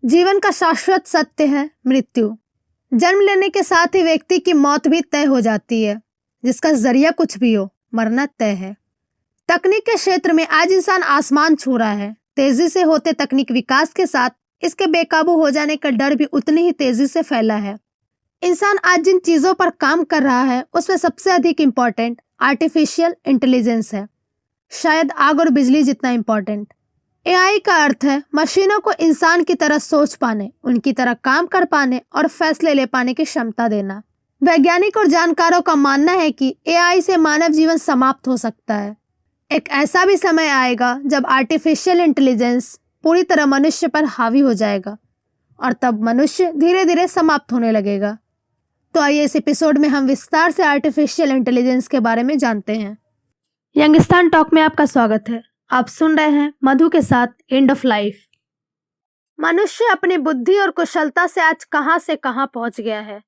जीवन का शाश्वत सत्य है मृत्यु। जन्म लेने के साथ ही व्यक्ति की मौत भी तय हो जाती है। जिसका जरिया कुछ भी हो, मरना तय है। तकनीक के क्षेत्र में आज इंसान आसमान छू रहा है। तेजी से होते तकनीक विकास के साथ इसके बेकाबू हो जाने का डर भी उतनी ही तेजी से फैला है। इंसान आज जिन चीजों पर काम कर रहा है उसमें सबसे अधिक इम्पोर्टेंट आर्टिफिशियल इंटेलिजेंस है। शायद आग और बिजली जितना इम्पोर्टेंट। एआई का अर्थ है मशीनों को इंसान की तरह सोच पाने, उनकी तरह काम कर पाने और फैसले ले पाने की क्षमता देना। वैज्ञानिक और जानकारों का मानना है कि एआई से मानव जीवन समाप्त हो सकता है। एक ऐसा भी समय आएगा जब आर्टिफिशियल इंटेलिजेंस पूरी तरह मनुष्य पर हावी हो जाएगा और तब मनुष्य धीरे धीरे समाप्त होने लगेगा। तो आइए इस एपिसोड में हम विस्तार से आर्टिफिशियल इंटेलिजेंस के बारे में जानते हैं। यंगस्तान टॉक में आपका स्वागत है। आप सुन रहे हैं मधु के साथ एंड ऑफ लाइफ। मनुष्य अपनी बुद्धि और कुशलता से आज कहां से कहां पहुंच गया है।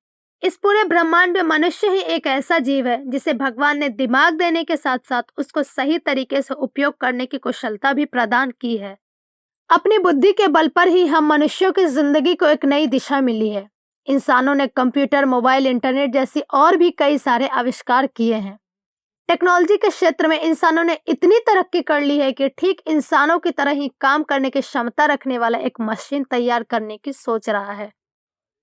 इस पूरे ब्रह्मांड में मनुष्य ही एक ऐसा जीव है जिसे भगवान ने दिमाग देने के साथ साथ उसको सही तरीके से उपयोग करने की कुशलता भी प्रदान की है। अपनी बुद्धि के बल पर ही हम मनुष्यों की जिंदगी को एक नई दिशा मिली है। इंसानों ने कंप्यूटर, मोबाइल, इंटरनेट जैसी और भी कई सारे आविष्कार किए हैं। टेक्नोलॉजी के क्षेत्र में इंसानों ने इतनी तरक्की कर ली है कि ठीक इंसानों की तरह ही काम करने की क्षमता रखने वाला एक मशीन तैयार करने की सोच रहा है।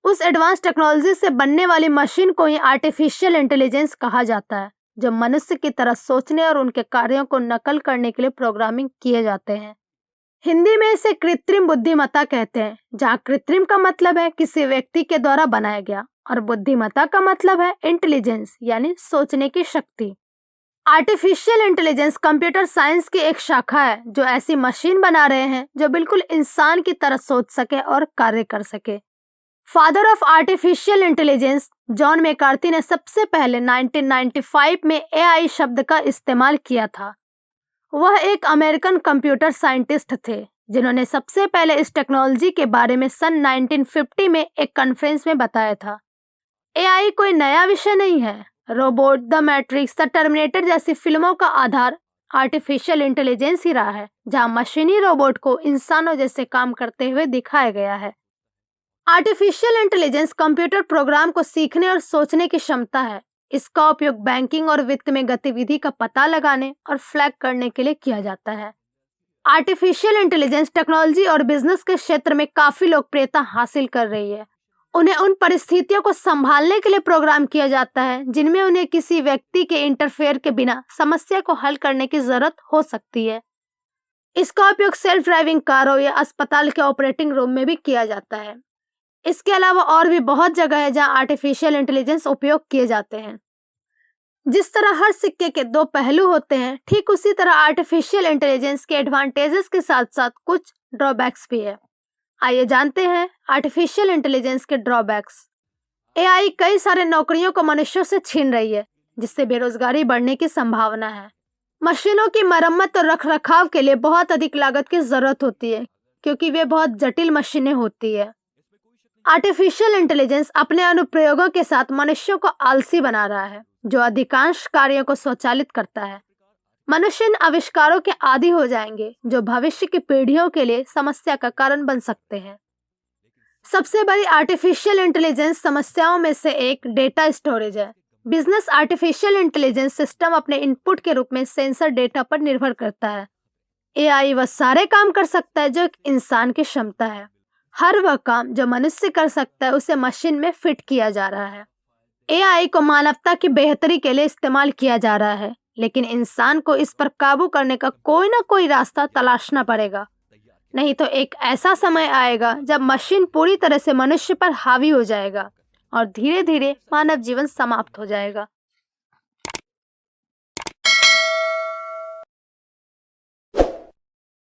उस एडवांस टेक्नोलॉजी से बनने वाली मशीन को ही आर्टिफिशियल इंटेलिजेंस कहा जाता है, जो मनुष्य की तरह सोचने और उनके कार्यों को नकल करने के लिए प्रोग्रामिंग किए जाते हैं। हिंदी में इसे कृत्रिम बुद्धिमत्ता कहते हैं, जहाँ कृत्रिम का मतलब है किसी व्यक्ति के द्वारा बनाया गया और बुद्धिमत्ता का मतलब है इंटेलिजेंस यानी सोचने की शक्ति। आर्टिफिशियल इंटेलिजेंस कंप्यूटर साइंस की एक शाखा है जो ऐसी मशीन बना रहे हैं जो बिल्कुल इंसान की तरह सोच सके और कार्य कर सके। Father of artificial intelligence John McCarthy ने सबसे पहले 1995 में एआई शब्द का इस्तेमाल किया था। वह एक अमेरिकन कंप्यूटर साइंटिस्ट थे जिन्होंने सबसे पहले इस टेक्नोलॉजी के बारे में सन 1950 में एक कॉन्फ्रेंस में बताया था। एआई कोई नया विषय नहीं है। Robot, the matrix, the terminator जैसी फिल्मों का आधार आर्टिफिशियल इंटेलिजेंस ही रहा है, जहां मशीनी रोबोट को इंसानों जैसे काम करते हुए दिखाया गया है। आर्टिफिशियल इंटेलिजेंस कंप्यूटर प्रोग्राम को सीखने और सोचने की क्षमता है। इसका उपयोग बैंकिंग और वित्त में गतिविधि का पता लगाने और फ्लैग करने के लिए किया जाता है। आर्टिफिशियल इंटेलिजेंस टेक्नोलॉजी और बिजनेस के क्षेत्र में काफी लोकप्रियता हासिल कर रही है। उन्हें उन परिस्थितियों को संभालने के लिए प्रोग्राम किया जाता है जिनमें उन्हें किसी व्यक्ति के इंटरफेयर के बिना समस्या को हल करने की जरूरत हो सकती है। इसका उपयोग सेल्फ ड्राइविंग कारों या अस्पताल के ऑपरेटिंग रूम में भी किया जाता है। इसके अलावा और भी बहुत जगह है जहां आर्टिफिशियल इंटेलिजेंस उपयोग किए जाते हैं। जिस तरह हर सिक्के के दो पहलू होते हैं, ठीक उसी तरह आर्टिफिशियल इंटेलिजेंस के एडवांटेजेस के साथ साथ कुछ ड्रॉबैक्स भी है। आइए जानते हैं आर्टिफिशियल इंटेलिजेंस के ड्रॉबैक्स। एआई कई सारे नौकरियों को मनुष्यों से छीन रही है, जिससे बेरोजगारी बढ़ने की संभावना है। मशीनों की मरम्मत और रखरखाव के लिए बहुत अधिक लागत की जरूरत होती है, क्योंकि वे बहुत जटिल मशीनें होती है। आर्टिफिशियल इंटेलिजेंस अपने अनुप्रयोगों के साथ मनुष्यों को आलसी बना रहा है, जो अधिकांश कार्यों को स्वचालित करता है। मनुष्य इन आविष्कारों के आदी हो जाएंगे जो भविष्य की पीढ़ियों के लिए समस्या का कारण बन सकते हैं। सबसे बड़ी आर्टिफिशियल इंटेलिजेंस समस्याओं में से एक डेटा स्टोरेज है। बिजनेस आर्टिफिशियल इंटेलिजेंस सिस्टम अपने इनपुट के रूप में सेंसर डेटा पर निर्भर करता है। एआई वह सारे काम कर सकता है जो एक इंसान की क्षमता है। हर वह काम जो मनुष्य कर सकता है उसे मशीन में फिट किया जा रहा है। एआई को मानवता की बेहतरी के लिए इस्तेमाल किया जा रहा है, लेकिन इंसान को इस पर काबू करने का कोई ना कोई रास्ता तलाशना पड़ेगा। नहीं तो एक ऐसा समय आएगा जब मशीन पूरी तरह से मनुष्य पर हावी हो जाएगा और धीरे धीरे मानव जीवन समाप्त हो जाएगा।